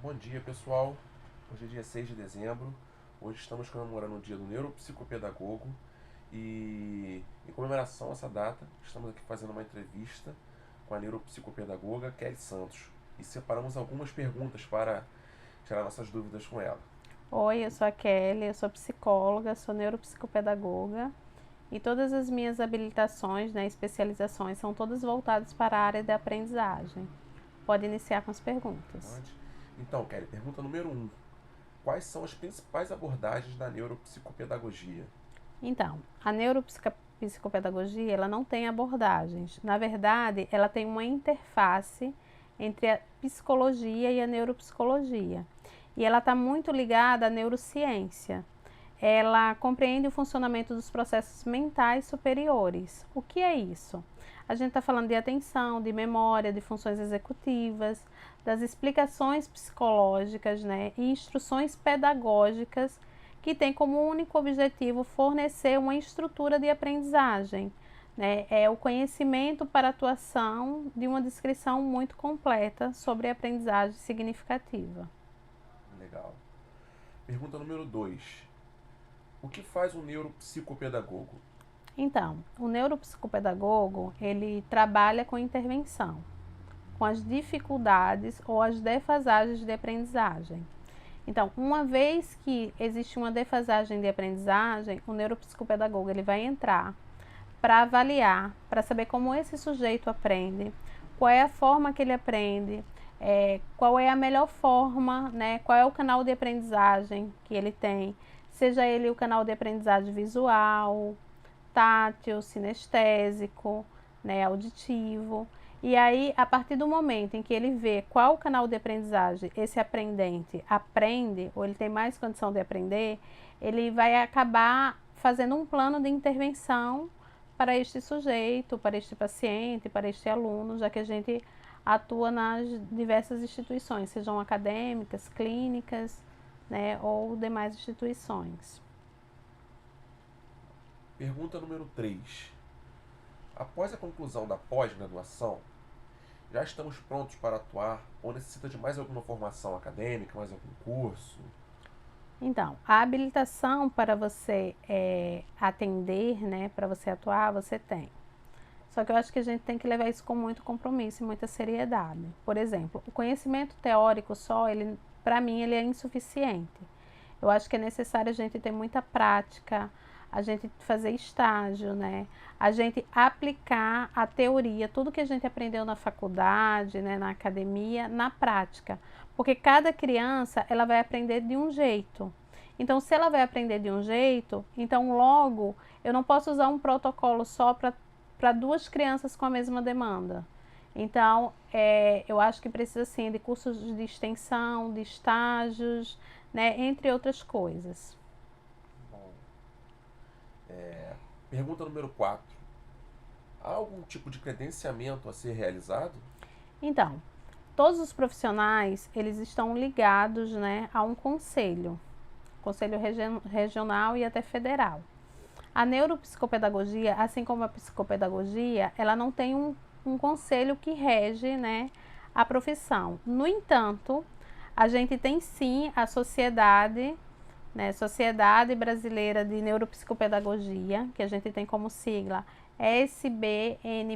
Bom dia, pessoal. Hoje é dia 6 de dezembro. Hoje estamos comemorando o dia do neuropsicopedagogo e, em comemoração a essa data, estamos aqui fazendo uma entrevista com a neuropsicopedagoga Kelly Santos e separamos algumas perguntas para tirar nossas dúvidas com ela. Oi, eu sou a Kelly, eu sou psicóloga, sou neuropsicopedagoga e todas as minhas habilitações, especializações, são todas voltadas para a área da aprendizagem. Pode iniciar com as perguntas. Pode? Então, Kelly, pergunta número 1. Quais são as principais abordagens da neuropsicopedagogia? Então, a neuropsicopedagogia, ela não tem abordagens. Na verdade, ela tem uma interface entre a psicologia e a neuropsicologia. E ela está muito ligada à neurociência. Ela compreende o funcionamento dos processos mentais superiores. O que é isso? A gente está falando de atenção, de memória, de funções executivas, das explicações psicológicas, e instruções pedagógicas que tem como único objetivo fornecer uma estrutura de aprendizagem. É o conhecimento para atuação de uma descrição muito completa sobre a aprendizagem significativa. Legal. Pergunta número 2. O que faz um neuropsicopedagogo? Então, o neuropsicopedagogo, ele trabalha com intervenção, com as dificuldades ou as defasagens de aprendizagem. Então, uma vez que existe uma defasagem de aprendizagem, o neuropsicopedagogo ele vai entrar para avaliar, para saber como esse sujeito aprende, qual é a forma que ele aprende, qual é a melhor forma, qual é o canal de aprendizagem que ele tem, seja ele o canal de aprendizagem visual, tátil, sinestésico, auditivo. E aí, a partir do momento em que ele vê qual canal de aprendizagem esse aprendente aprende, ou ele tem mais condição de aprender, ele vai acabar fazendo um plano de intervenção para este sujeito, para este paciente, para este aluno, já que a gente atua nas diversas instituições, sejam acadêmicas, clínicas, ou demais instituições. Pergunta número 3. Após a conclusão da pós-graduação, já estamos prontos para atuar ou necessita de mais alguma formação acadêmica, mais algum curso? Então, a habilitação para você atender, para você atuar, você tem. Só que eu acho que a gente tem que levar isso com muito compromisso e muita seriedade. Por exemplo, o conhecimento teórico só, para mim, ele é insuficiente. Eu acho que é necessário a gente ter muita prática, a gente fazer estágio, a gente aplicar a teoria, tudo que a gente aprendeu na faculdade, na academia, na prática. Porque cada criança, ela vai aprender de um jeito. Então, se ela vai aprender de um jeito, então logo eu não posso usar um protocolo só para duas crianças com a mesma demanda. Então, eu acho que precisa sim de cursos de extensão, de estágios, entre outras coisas. Bom, pergunta número 4. Há algum tipo de credenciamento a ser realizado? Então, todos os profissionais, eles estão ligados, a um conselho, conselho regional e até federal. A neuropsicopedagogia, assim como a psicopedagogia, ela não tem um conselho que rege, a profissão. No entanto, a gente tem sim a sociedade, Sociedade Brasileira de Neuropsicopedagogia, que a gente tem como sigla SBNPP,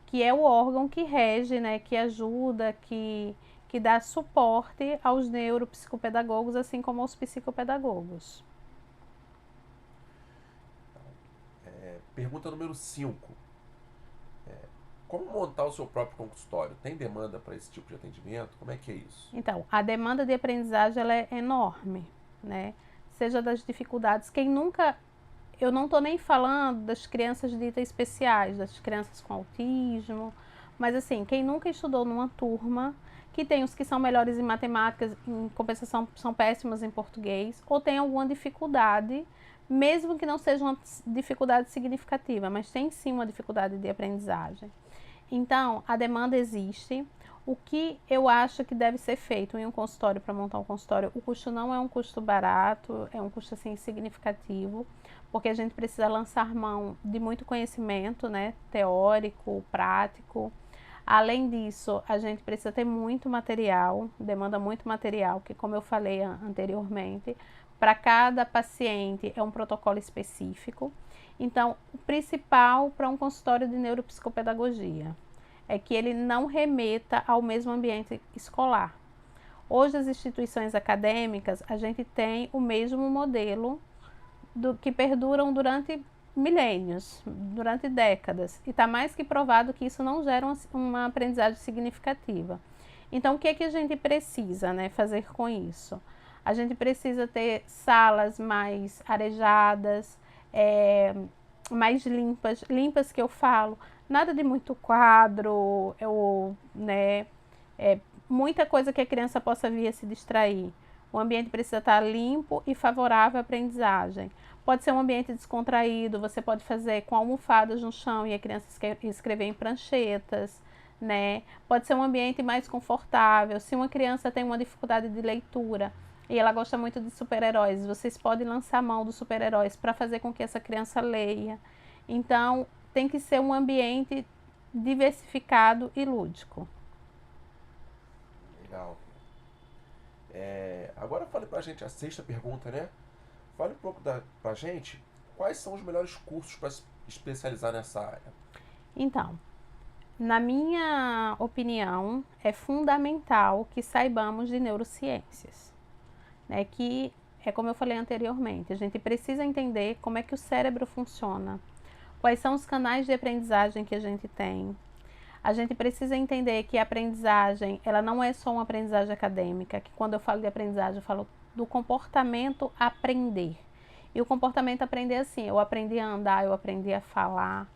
que é o órgão que rege, que ajuda, que dá suporte aos neuropsicopedagogos, assim como aos psicopedagogos. Pergunta número 5. Como montar o seu próprio consultório? Tem demanda para esse tipo de atendimento? Como é que é isso? Então, a demanda de aprendizagem ela é enorme, Seja das dificuldades, eu não estou nem falando das crianças ditas especiais, das crianças com autismo, mas assim, quem nunca estudou numa turma, que tem os que são melhores em matemática, em compensação são péssimos em português, ou tem alguma dificuldade, mesmo que não seja uma dificuldade significativa, mas tem sim uma dificuldade de aprendizagem. Então, a demanda existe. O que eu acho que deve ser feito em um consultório, para montar um consultório, o custo não é um custo barato, é um custo assim significativo, porque a gente precisa lançar mão de muito conhecimento, teórico, prático. Além disso, a gente precisa ter muito material, demanda muito material, que como eu falei anteriormente, para cada paciente é um protocolo específico. Então, o principal para um consultório de neuropsicopedagogia é que ele não remeta ao mesmo ambiente escolar. Hoje, as instituições acadêmicas, a gente tem o mesmo modelo que perduram durante milênios, durante décadas, e está mais que provado que isso não gera uma aprendizagem significativa. Então, o que é que a gente precisa, né, fazer com isso? A gente precisa ter salas mais arejadas, mais limpas, limpas que eu falo, nada de muito quadro, muita coisa que a criança possa vir a se distrair. O ambiente precisa estar limpo e favorável à aprendizagem. Pode ser um ambiente descontraído, você pode fazer com almofadas no chão e a criança escrever em pranchetas, né? Pode ser um ambiente mais confortável. Se uma criança tem uma dificuldade de leitura e ela gosta muito de super-heróis, vocês podem lançar mão dos super-heróis para fazer com que essa criança leia. Então, tem que ser um ambiente diversificado e lúdico. Legal. Agora fale pra gente a sexta pergunta, né? Fale um pouco pra gente quais são os melhores cursos para se especializar nessa área. Então, na minha opinião, é fundamental que saibamos de neurociências, né? Que é como eu falei anteriormente, a gente precisa entender como é que o cérebro funciona, quais são os canais de aprendizagem que a gente tem. A gente precisa entender que a aprendizagem, ela não é só uma aprendizagem acadêmica, que quando eu falo de aprendizagem, eu falo do comportamento aprender. E o comportamento aprender assim, eu aprendi a andar, eu aprendi a falar,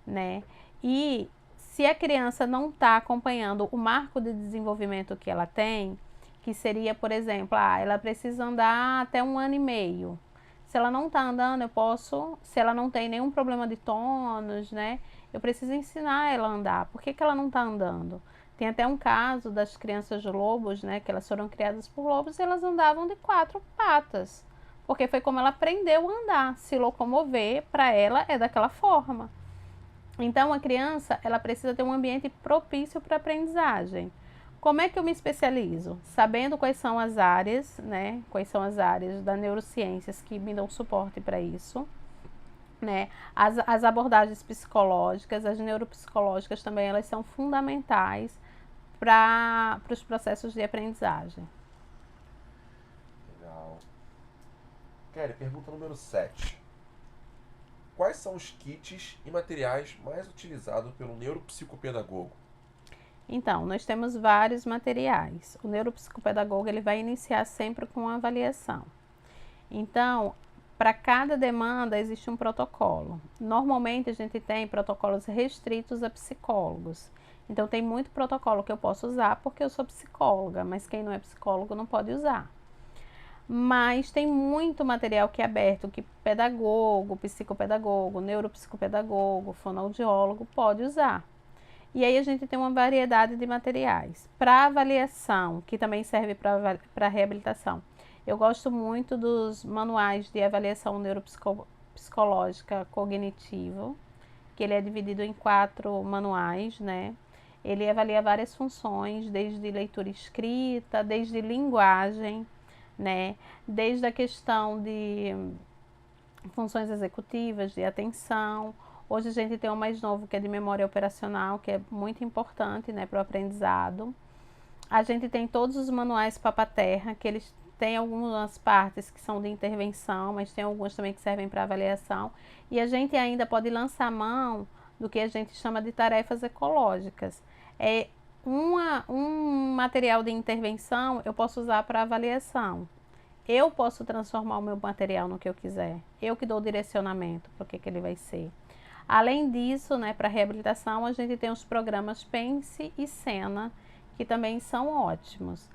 né? E se a criança não está acompanhando o marco de desenvolvimento que ela tem, que seria, por exemplo, ela precisa andar até 1 ano e meio. Se ela não está andando, eu posso, se ela não tem nenhum problema de tônus, né? Eu preciso ensinar ela a andar. Por que ela não está andando? Tem até um caso das crianças de lobos, né? Que elas foram criadas por lobos e elas andavam de 4 patas. Porque foi como ela aprendeu a andar. Se locomover, para ela, é daquela forma. Então, a criança, ela precisa ter um ambiente propício para a aprendizagem. Como é que eu me especializo? Sabendo quais são as áreas, né? Quais são as áreas das neurociências que me dão suporte para isso. Né? As abordagens psicológicas, as neuropsicológicas também, elas são fundamentais para os processos de aprendizagem. Legal. Kelly, pergunta número 7. Quais são os kits e materiais mais utilizados pelo neuropsicopedagogo? Então, nós temos vários materiais. O neuropsicopedagogo, ele vai iniciar sempre com uma avaliação. Então, para cada demanda existe um protocolo. Normalmente a gente tem protocolos restritos a psicólogos. Então tem muito protocolo que eu posso usar porque eu sou psicóloga, mas quem não é psicólogo não pode usar. Mas tem muito material que é aberto, que pedagogo, psicopedagogo, neuropsicopedagogo, fonoaudiólogo pode usar. E aí a gente tem uma variedade de materiais. Para avaliação, que também serve para reabilitação. Eu gosto muito dos manuais de avaliação neuropsicológica cognitivo, que ele é dividido em 4 manuais, né? Ele avalia várias funções, desde leitura escrita, desde linguagem, né? Desde a questão de funções executivas, de atenção. Hoje a gente tem um mais novo que é de memória operacional, que é muito importante, né, para o aprendizado. A gente tem todos os manuais Papaterra, que eles tem algumas partes que são de intervenção, mas tem algumas também que servem para avaliação. E a gente ainda pode lançar mão do que a gente chama de tarefas ecológicas. Um material de intervenção eu posso usar para avaliação. Eu posso transformar o meu material no que eu quiser. Eu que dou o direcionamento para o que ele vai ser. Além disso, né, para reabilitação, a gente tem os programas Pense e Cena, que também são ótimos.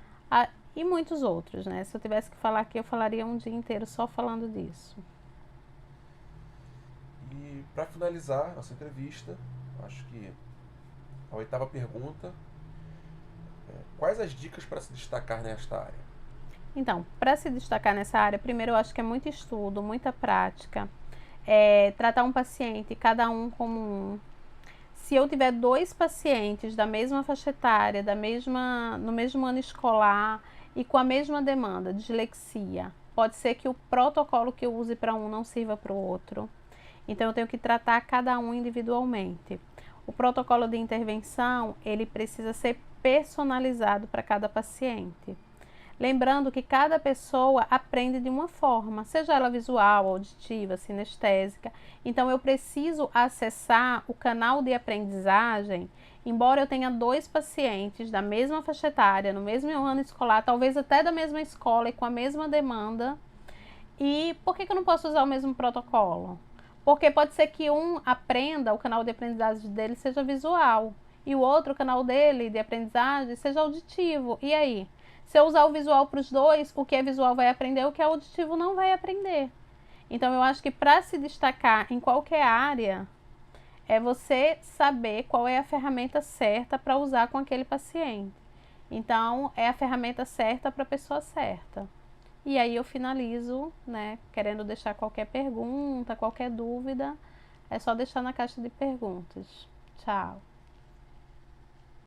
E muitos outros, né? Se eu tivesse que falar aqui, eu falaria um dia inteiro só falando disso. E para finalizar nossa entrevista, acho que a 8ª pergunta é: quais as dicas para se destacar nesta área? Então, para se destacar nessa área, primeiro eu acho que é muito estudo, muita prática, tratar um paciente, cada um como um, Se eu tiver 2 pacientes da mesma faixa etária, no mesmo ano escolar e com a mesma demanda, dislexia, pode ser que o protocolo que eu use para um não sirva para o outro. Então eu tenho que tratar cada um individualmente. O protocolo de intervenção, ele precisa ser personalizado para cada paciente. Lembrando que cada pessoa aprende de uma forma, seja ela visual, auditiva, sinestésica. Então eu preciso acessar o canal de aprendizagem, embora eu tenha 2 pacientes da mesma faixa etária, no mesmo ano escolar, talvez até da mesma escola e com a mesma demanda. E por que eu não posso usar o mesmo protocolo? Porque pode ser que um aprenda, o canal de aprendizagem dele seja visual, e o outro, o canal dele de aprendizagem, seja auditivo. E aí? Se eu usar o visual para os dois, o que é visual vai aprender, o que é auditivo não vai aprender. Então eu acho que para se destacar em qualquer área, é você saber qual é a ferramenta certa para usar com aquele paciente. Então, é a ferramenta certa para a pessoa certa. E aí eu finalizo, né, querendo deixar qualquer pergunta, qualquer dúvida, é só deixar na caixa de perguntas. Tchau!